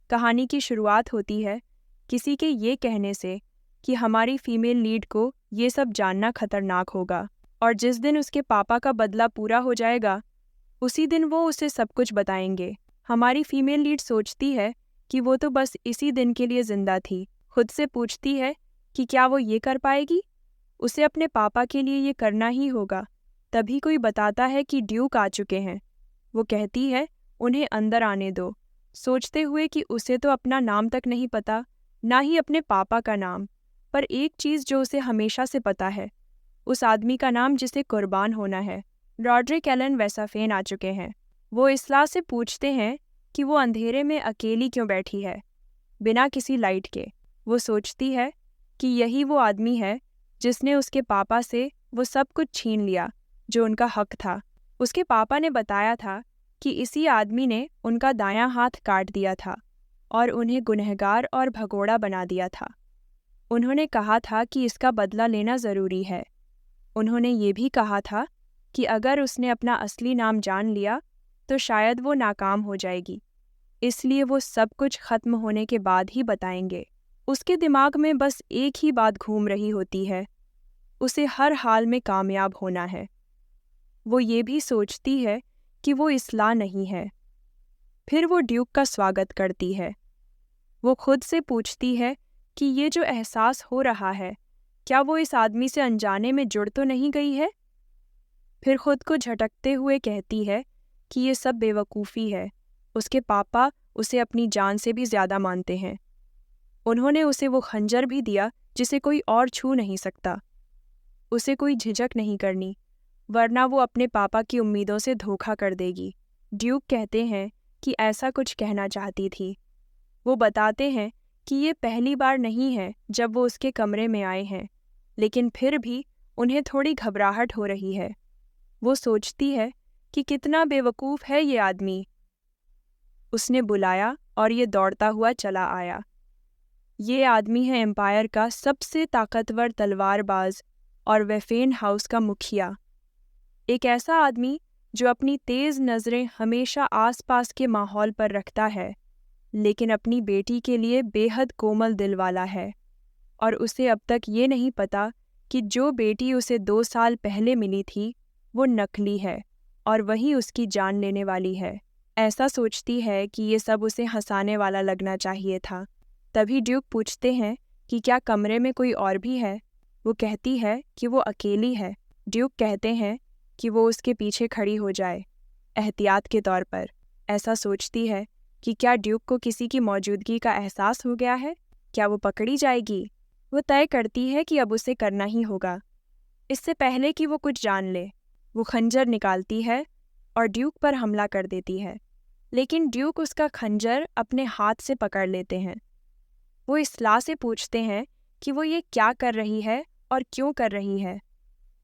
कहानी की शुरुआत होती है किसी के ये कहने से कि हमारी फीमेल लीड को ये सब जानना खतरनाक होगा और जिस दिन उसके पापा का बदला पूरा हो जाएगा उसी दिन वो उसे सब कुछ बताएंगे। हमारी फीमेल लीड सोचती है कि वो तो बस इसी दिन के लिए जिंदा थी। खुद से पूछती है कि क्या वो ये कर पाएगी। उसे अपने पापा के लिए ये करना ही होगा। तभी कोई बताता है कि ड्यूक आ चुके हैं। वो कहती है उन्हें अंदर आने दो, सोचते हुए कि उसे तो अपना नाम तक नहीं पता, ना ही अपने पापा का नाम। पर एक चीज़ जो उसे हमेशा से पता है, उस आदमी का नाम जिसे कुर्बान होना है। रॉड्रिक एलन वेसाफेन आ चुके हैं। वो इसला से पूछते हैं कि वो अंधेरे में अकेली क्यों बैठी है, बिना किसी लाइट के। वो सोचती है कि यही वो आदमी है जिसने उसके पापा से वो सब कुछ छीन लिया जो उनका हक था। उसके पापा ने बताया था कि इसी आदमी ने उनका दायां हाथ काट दिया था और उन्हें गुनहगार और भगोड़ा बना दिया था। उन्होंने कहा था कि इसका बदला लेना ज़रूरी है। उन्होंने ये भी कहा था कि अगर उसने अपना असली नाम जान लिया तो शायद वो नाकाम हो जाएगी, इसलिए वो सब कुछ खत्म होने के बाद ही बताएंगे। उसके दिमाग में बस एक ही बात घूम रही होती है, उसे हर हाल में कामयाब होना है। वो ये भी सोचती है कि वो इसला नहीं है। फिर वो ड्यूक का स्वागत करती है। वो खुद से पूछती है कि ये जो एहसास हो रहा है, क्या वो इस आदमी से अनजाने में जुड़ तो नहीं गई है। फिर खुद को झटकते हुए कहती है कि ये सब बेवकूफ़ी है। उसके पापा उसे अपनी जान से भी ज़्यादा मानते हैं। उन्होंने उसे वो खंजर भी दिया जिसे कोई और छू नहीं सकता। उसे कोई झिझक नहीं करनी, वरना वो अपने पापा की उम्मीदों से धोखा कर देगी। ड्यूक कहते हैं कि ऐसा कुछ कहना चाहती थी। वो बताते हैं कि ये पहली बार नहीं है जब वो उसके कमरे में आए हैं, लेकिन फिर भी उन्हें थोड़ी घबराहट हो रही है। वो सोचती है कि कितना बेवकूफ़ है ये आदमी। उसने बुलाया और ये दौड़ता हुआ चला आया। ये आदमी है एम्पायर का सबसे ताकतवर तलवारबाज और वेफेन हाउस का मुखिया। एक ऐसा आदमी जो अपनी तेज़ नज़रें हमेशा आसपास के माहौल पर रखता है, लेकिन अपनी बेटी के लिए बेहद कोमल दिल वाला है। और उसे अब तक ये नहीं पता कि जो बेटी उसे 2 साल पहले मिली थी वो नकली है और वही उसकी जान लेने वाली है। ऐसा सोचती है कि ये सब उसे हंसाने वाला लगना चाहिए था। तभी ड्यूक पूछते हैं कि क्या कमरे में कोई और भी है। वो कहती है कि वो अकेली है। ड्यूक कहते हैं कि वो उसके पीछे खड़ी हो जाए, एहतियात के तौर पर। ऐसा सोचती है कि क्या ड्यूक को किसी की मौजूदगी का एहसास हो गया है, क्या वो पकड़ी जाएगी। वो तय करती है कि अब उसे करना ही होगा, इससे पहले कि वो कुछ जान ले। वो खंजर निकालती है और ड्यूक पर हमला कर देती है, लेकिन ड्यूक उसका खंजर अपने हाथ से पकड़ लेते हैं। वो इसला से पूछते हैं कि वो ये क्या कर रही है और क्यों कर रही है।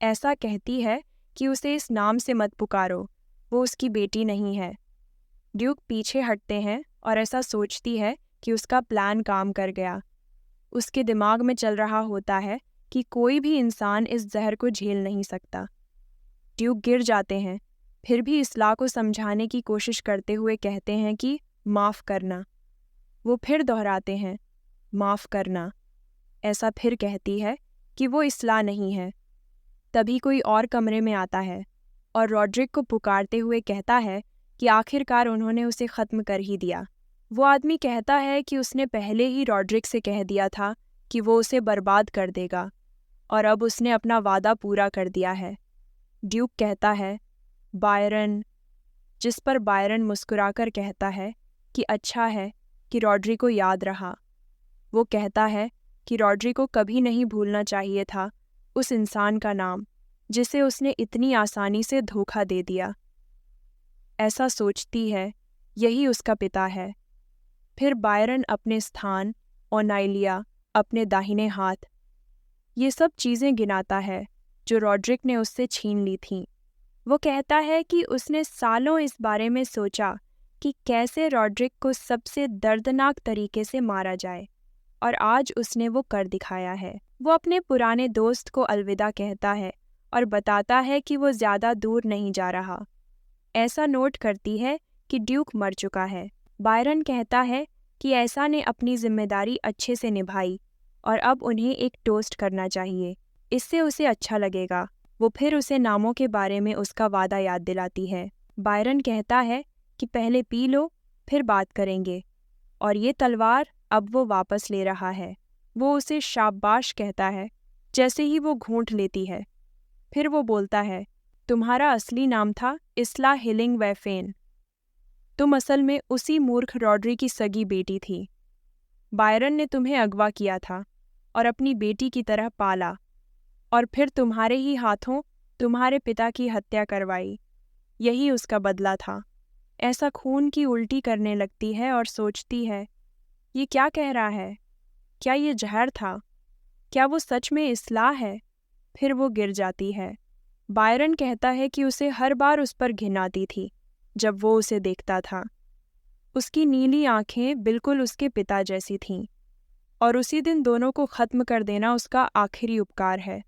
ऐसा कहती है कि उसे इस नाम से मत पुकारो, वो उसकी बेटी नहीं है। ड्यूक पीछे हटते हैं और ऐसा सोचती है कि उसका प्लान काम कर गया। उसके दिमाग में चल रहा होता है कि कोई भी इंसान इस जहर को झेल नहीं सकता। ड्यूक गिर जाते हैं, फिर भी इसला को समझाने की कोशिश करते हुए कहते हैं कि माफ़ करना। वो फिर दोहराते हैं, माफ़ करना। ऐसा फिर कहती है कि वो इसला नहीं है। तभी कोई और कमरे में आता है और रॉड्रिक को पुकारते हुए कहता है कि आखिरकार उन्होंने उसे ख़त्म कर ही दिया। वो आदमी कहता है कि उसने पहले ही रॉड्रिक से कह दिया था कि वो उसे बर्बाद कर देगा और अब उसने अपना वादा पूरा कर दिया है। ड्यूक कहता है, बायरन, जिस पर बायरन मुस्कुराकर कहता है कि अच्छा है कि रॉड्री को याद रहा। वो कहता है कि रॉड्री को कभी नहीं भूलना चाहिए था उस इंसान का नाम जिसे उसने इतनी आसानी से धोखा दे दिया। ऐसा सोचती है यही उसका पिता है। फिर बायरन अपने स्थान, ओनाइलिया अपने दाहिने हाथ, ये सब चीज़ें गिनाता है जो रॉड्रिक ने उससे छीन ली थीं। वो कहता है कि उसने सालों इस बारे में सोचा कि कैसे रॉड्रिक को सबसे दर्दनाक तरीके से मारा जाए, और आज उसने वो कर दिखाया है। वो अपने पुराने दोस्त को अलविदा कहता है और बताता है कि वो ज़्यादा दूर नहीं जा रहा। ऐसा नोट करती है कि ड्यूक मर चुका है। बायरन कहता है कि ऐसा ने अपनी जिम्मेदारी अच्छे से निभाई और अब उन्हें एक टोस्ट करना चाहिए। इससे उसे अच्छा लगेगा। वो फिर उसे नामों के बारे में उसका वादा याद दिलाती है। बायरन कहता है कि पहले पी लो, फिर बात करेंगे। और ये तलवार अब वो वापस ले रहा है। वो उसे शाबाश कहता है जैसे ही वो घूंट लेती है। फिर वो बोलता है, तुम्हारा असली नाम था इसला हिलिंग वैफेन। तुम असल में उसी मूर्ख रॉड्री की सगी बेटी थी। बायरन ने तुम्हें अगवा किया था और अपनी बेटी की तरह पाला, और फिर तुम्हारे ही हाथों तुम्हारे पिता की हत्या करवाई। यही उसका बदला था। ऐसा खून की उल्टी करने लगती है और सोचती है, ये क्या कह रहा है? क्या ये जहर था? क्या वो सच में इस्लाह है? फिर वो गिर जाती है। बायरन कहता है कि उसे हर बार उस पर घिन आती थी जब वो उसे देखता था। उसकी नीली आंखें बिल्कुल उसके पिता जैसी थीं, और उसी दिन दोनों को ख़त्म कर देना उसका आखिरी उपकार है।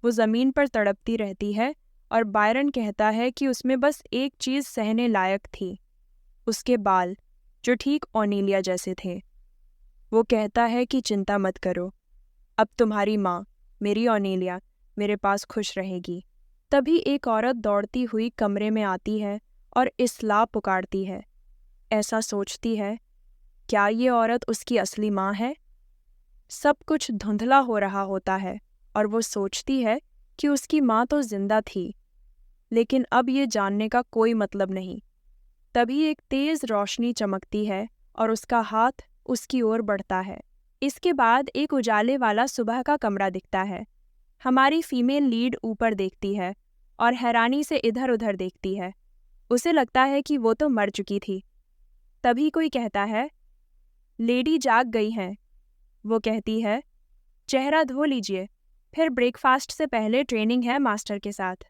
वो ज़मीन पर तड़पती रहती है और बायरन कहता है कि उसमें बस एक चीज़ सहने लायक थी, उसके बाल, जो ठीक ओनेलिया जैसे थे। वो कहता है कि चिंता मत करो, अब तुम्हारी माँ, मेरी ओनेलिया, मेरे पास खुश रहेगी। तभी एक औरत दौड़ती हुई कमरे में आती है और इस्लाह पुकारती है। ऐसा सोचती है, क्या ये औरत उसकी असली माँ है? सब कुछ धुंधला हो रहा होता है और वो सोचती है कि उसकी माँ तो जिंदा थी, लेकिन अब ये जानने का कोई मतलब नहीं। तभी एक तेज रोशनी चमकती है और उसका हाथ उसकी ओर बढ़ता है। इसके बाद एक उजाले वाला सुबह का कमरा दिखता है। हमारी फीमेल लीड ऊपर देखती है और हैरानी से इधर उधर देखती है। उसे लगता है कि वो तो मर चुकी थी। तभी कोई कहता है, लेडी जाग गई हैं। वो कहती है, चेहरा धो लीजिए, फिर ब्रेकफास्ट से पहले ट्रेनिंग है मास्टर के साथ।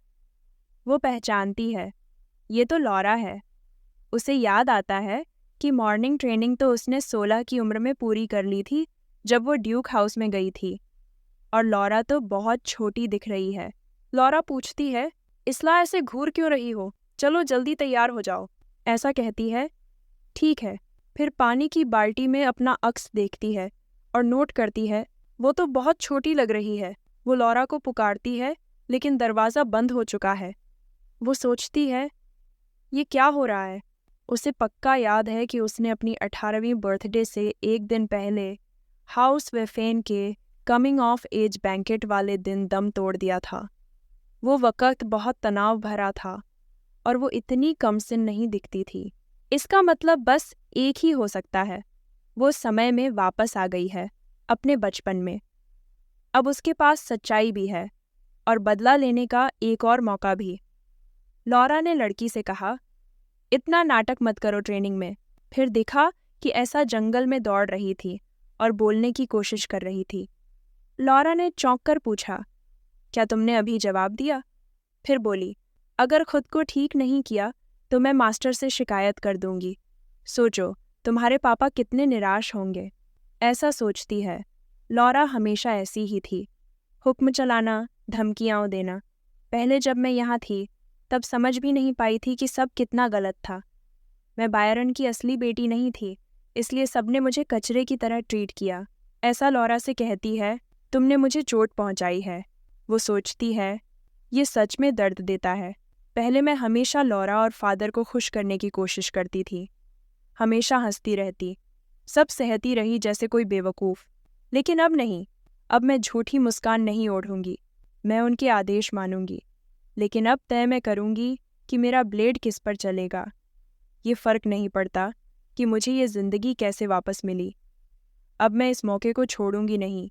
वो पहचानती है, ये तो लॉरा है। उसे याद आता है कि मॉर्निंग ट्रेनिंग तो उसने 16 की उम्र में पूरी कर ली थी जब वो ड्यूक हाउस में गई थी, और लॉरा तो बहुत छोटी दिख रही है। लॉरा पूछती है, इसला ऐसे घूर क्यों रही हो? चलो जल्दी तैयार हो जाओ। ऐसा कहती है, ठीक है। फिर पानी की बाल्टी में अपना अक्स देखती है और नोट करती है, वो तो बहुत छोटी लग रही है। वो लॉरा को पुकारती है, लेकिन दरवाज़ा बंद हो चुका है। वो सोचती है, ये क्या हो रहा है? उसे पक्का याद है कि उसने अपनी 18वीं बर्थडे से एक दिन पहले हाउस वेफेन के कमिंग ऑफ एज बैंकेट वाले दिन दम तोड़ दिया था। वो वक़्त बहुत तनाव भरा था और वो इतनी कमसिन नहीं दिखती थी। इसका मतलब बस एक ही हो सकता है, वो समय में वापस आ गई है, अपने बचपन में। अब उसके पास सच्चाई भी है और बदला लेने का एक और मौका भी। लॉरा ने लड़की से कहा, इतना नाटक मत करो ट्रेनिंग में। फिर दिखा कि ऐसा जंगल में दौड़ रही थी और बोलने की कोशिश कर रही थी। लॉरा ने चौंक कर पूछा, क्या तुमने अभी जवाब दिया? फिर बोली, अगर खुद को ठीक नहीं किया तो मैं मास्टर से शिकायत कर दूंगी। सोचो, तुम्हारे पापा कितने निराश होंगे। ऐसा सोचती है। लॉरा हमेशा ऐसी ही थी, हुक्म चलाना, धमकियाँ देना। पहले जब मैं यहाँ थी तब समझ भी नहीं पाई थी कि सब कितना गलत था। मैं बायरन की असली बेटी नहीं थी, इसलिए सबने मुझे कचरे की तरह ट्रीट किया। ऐसा लॉरा से कहती है, तुमने मुझे चोट पहुँचाई है। वो सोचती है, ये सच में दर्द देता है। पहले मैं हमेशा लॉरा और फादर को खुश करने की कोशिश करती थी, हमेशा हंसती रहती, सब सहती रही जैसे कोई बेवकूफ़। लेकिन अब नहीं, अब मैं झूठी मुस्कान नहीं ओढ़ूंगी, मैं उनके आदेश मानूंगी। लेकिन अब तय मैं करूंगी कि मेरा ब्लेड किस पर चलेगा। ये फ़र्क नहीं पड़ता कि मुझे ये ज़िंदगी कैसे वापस मिली। अब मैं इस मौके को छोड़ूंगी नहीं।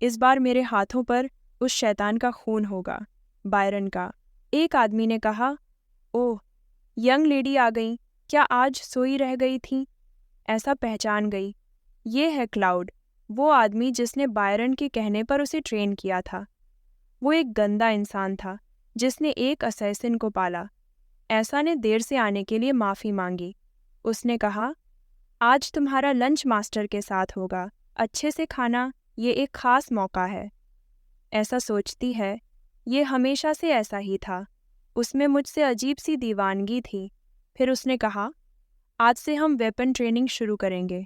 इस बार मेरे हाथों पर उस शैतान का खून होगा, बायरन का। एक आदमी ने कहा, ओह, यंग लेडी आ गई, क्या आज सोई रह गई थी? ऐसा पहचान गई, ये है क्लाउड, वो आदमी जिसने बायरन के कहने पर उसे ट्रेन किया था। वो एक गंदा इंसान था जिसने एक असैसिन को पाला। ऐसा ने देर से आने के लिए माफ़ी मांगी। उसने कहा, आज तुम्हारा लंच मास्टर के साथ होगा, अच्छे से खाना, ये एक ख़ास मौका है। ऐसा सोचती है, ये हमेशा से ऐसा ही था। उसमें मुझसे अजीब सी दीवानगी थी। फिर उसने कहा, आज से हम वेपन ट्रेनिंग शुरू करेंगे।